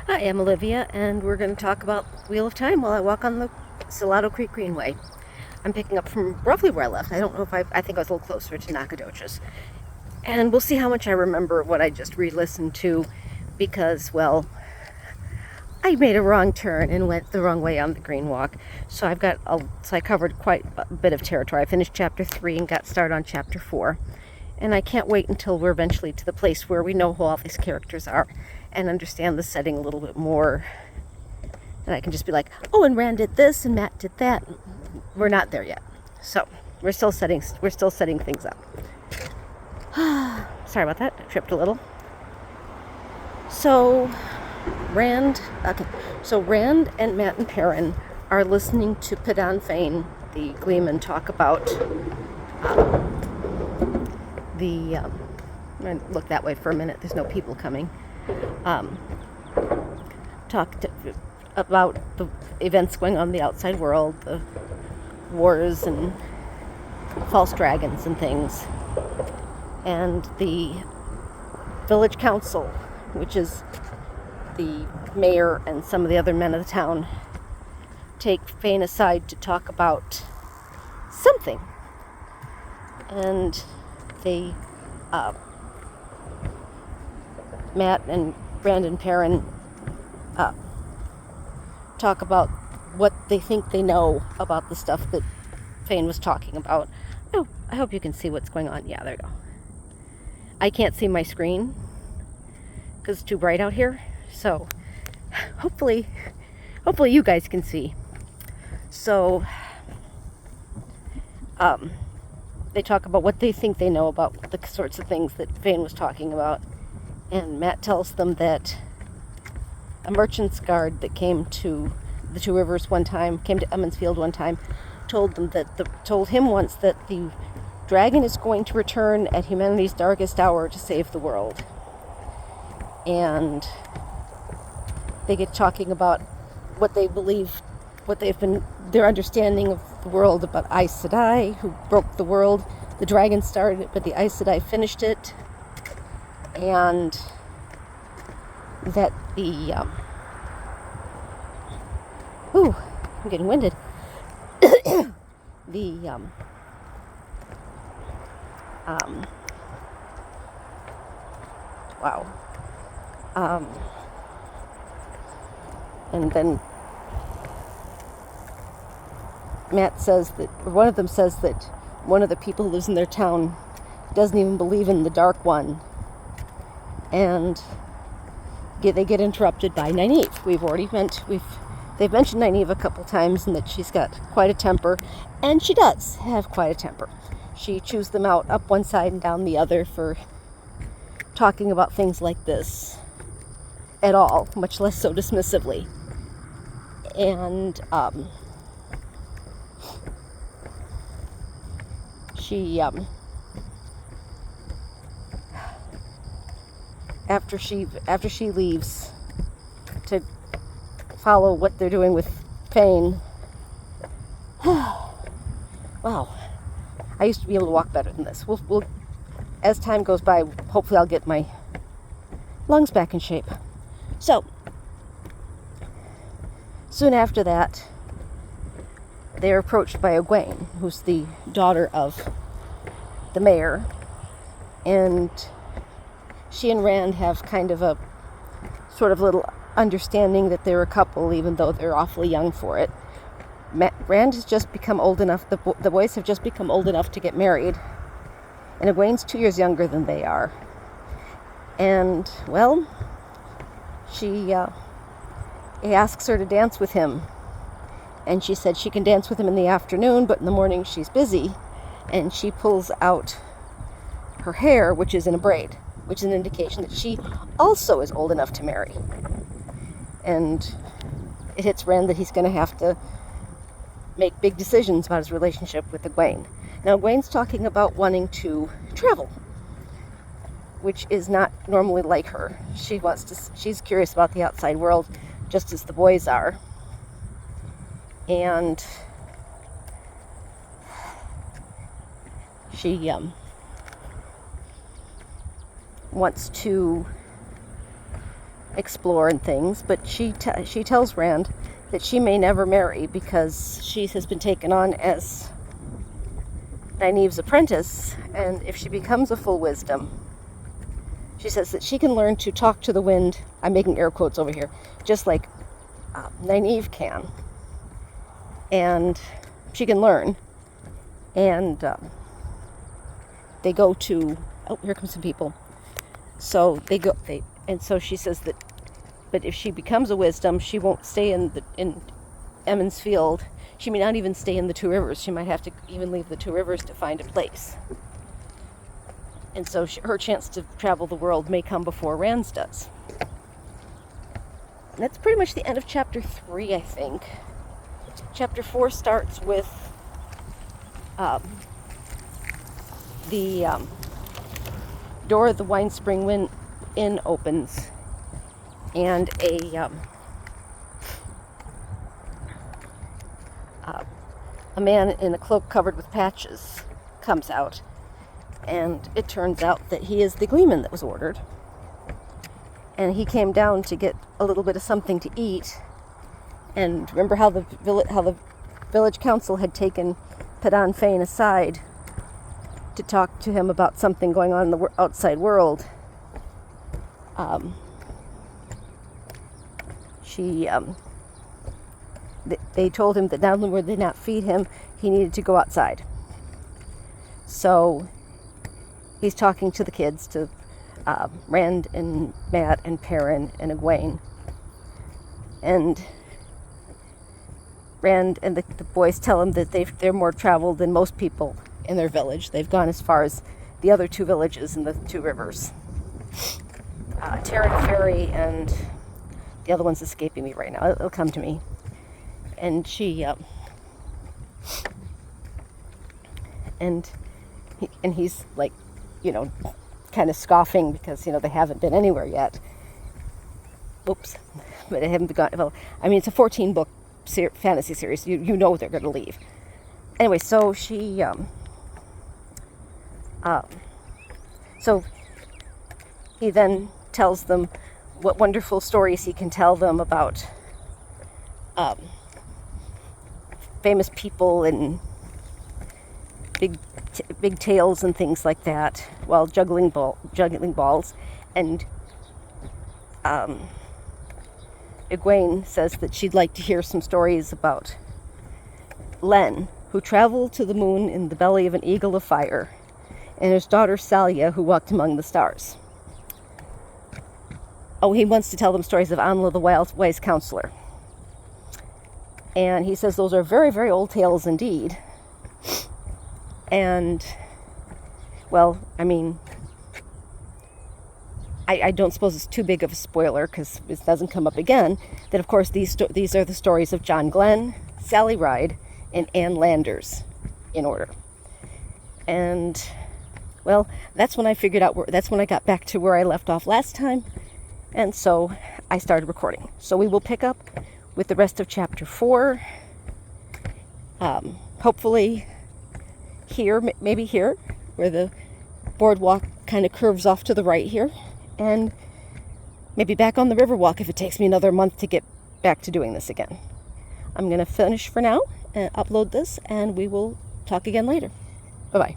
Hi, I'm Olivia, and we're going to talk about Wheel of Time while I walk on the Salado Creek Greenway. I'm picking up from roughly where I left. I don't know if I think I was a little closer to Nacogdoches. And we'll see how much I remember what I just re-listened to because, well, I made a wrong turn and went the wrong way on the green walk. So I covered quite a bit of territory. I finished chapter 3 and got started on chapter 4. And I can't wait until we're eventually to the place where we know who all these characters are and understand the setting a little bit more. And I can just be like, oh, and Rand did this and Matt did that. We're not there yet. So we're still setting things up. Sorry about that. I tripped a little. So Rand and Matt and Perrin are listening to Padan Fain, the Gleeman, talk about I'm going to look that way for a minute. There's no people coming. About the events going on in the outside world, the wars and false dragons and things. And the village council, which is the mayor and some of the other men of the town, take Fain aside to talk about something. And they, Matt and Brandon Perrin, talk about what they think they know about the stuff that Fain was talking about. Oh, I hope you can see what's going on. Yeah, there you go. I can't see my screen because it's too bright out here. So hopefully you guys can see. So they talk about what they think they know about the sorts of things that Fain was talking about. And Matt tells them that a merchant's guard that came to the Two Rivers one time, came to Emmons Field one time, told him once that the dragon is going to return at humanity's darkest hour to save the world. And they get talking about what they believe, their understanding of the world about Aes Sedai, who broke the world. The dragon started it, but the Aes Sedai finished it. And that I'm getting winded. And then Matt says that, or one of them says that one of the people who lives in their town doesn't even believe in the Dark One. And they get interrupted by Nynaeve. They've mentioned Nynaeve a couple times and that she's got quite a temper, and she does have quite a temper. She chews them out up one side and down the other for talking about things like this at all, much less so dismissively. And she after she leaves to follow what they're doing with Fain. Wow, I used to be able to walk better than this. We'll as time goes by, hopefully I'll get my lungs back in shape. So soon after that, they're approached by Egwene, who's the daughter of the mayor, and she and Rand have kind of a sort of little understanding that they're a couple, even though they're awfully young for it. Rand has just become old enough, the boys have just become old enough to get married, and Egwene's 2 years younger than they are. And, well, he asks her to dance with him, and she said she can dance with him in the afternoon, but in the morning she's busy, and she pulls out her hair, which is in a braid, which is an indication that she also is old enough to marry. And it hits Rand that he's going to have to make big decisions about his relationship with Egwene. Now, Egwene's talking about wanting to travel, which is not normally like her. She's curious about the outside world, just as the boys are. And she wants to explore and things, but she tells Rand that she may never marry because she has been taken on as Nynaeve's apprentice, and if she becomes a full wisdom, she says that she can learn to talk to the wind, I'm making air quotes over here, just like Nynaeve can. And she can learn. And they go to, oh, here comes some people. So so she says that, but if she becomes a wisdom, she won't stay in Emond's Field. She may not even stay in the Two Rivers. She might have to even leave the Two Rivers to find a place. And so her chance to travel the world may come before Rand's does. And that's pretty much the end of chapter 3, I think. Chapter 4 starts with the door of the Winespring Inn opens, and a man in a cloak covered with patches comes out, and it turns out that he is the gleeman that was ordered, and he came down to get a little bit of something to eat. And remember how the village council had taken Padan Fain aside to talk to him about something going on in the outside world. They told him that not only would they not feed him, he needed to go outside. So he's talking to the kids, to Rand and Mat and Perrin and Egwene. And Rand and the boys tell him that they're more traveled than most people in their village. They've gone as far as the other two villages in the Two Rivers. Taryn Ferry and the other one's escaping me right now. It'll come to me. And he's like, kind of scoffing because, they haven't been anywhere yet. Oops. But they haven't gone, well, I mean, it's a 14-book fantasy series. You know they're going to leave. Anyway, so so he then tells them what wonderful stories he can tell them about famous people and big tales and things like that, while juggling balls. And Egwene says that she'd like to hear some stories about Len, who traveled to the moon in the belly of an eagle of fire, and his daughter Salia, who walked among the stars. Oh, he wants to tell them stories of Anla, the wise counselor. And he says those are very, very old tales indeed. And, well, I mean, I don't suppose it's too big of a spoiler, because it doesn't come up again, that of course these are the stories of John Glenn, Sally Ride, and Anne Landers, in order. And, well, that's when I got back to where I left off last time, and so I started recording. So we will pick up with the rest of chapter 4, hopefully here, maybe here, where the boardwalk kind of curves off to the right here, and maybe back on the Riverwalk if it takes me another month to get back to doing this again. I'm going to finish for now and upload this, and we will talk again later. Bye-bye.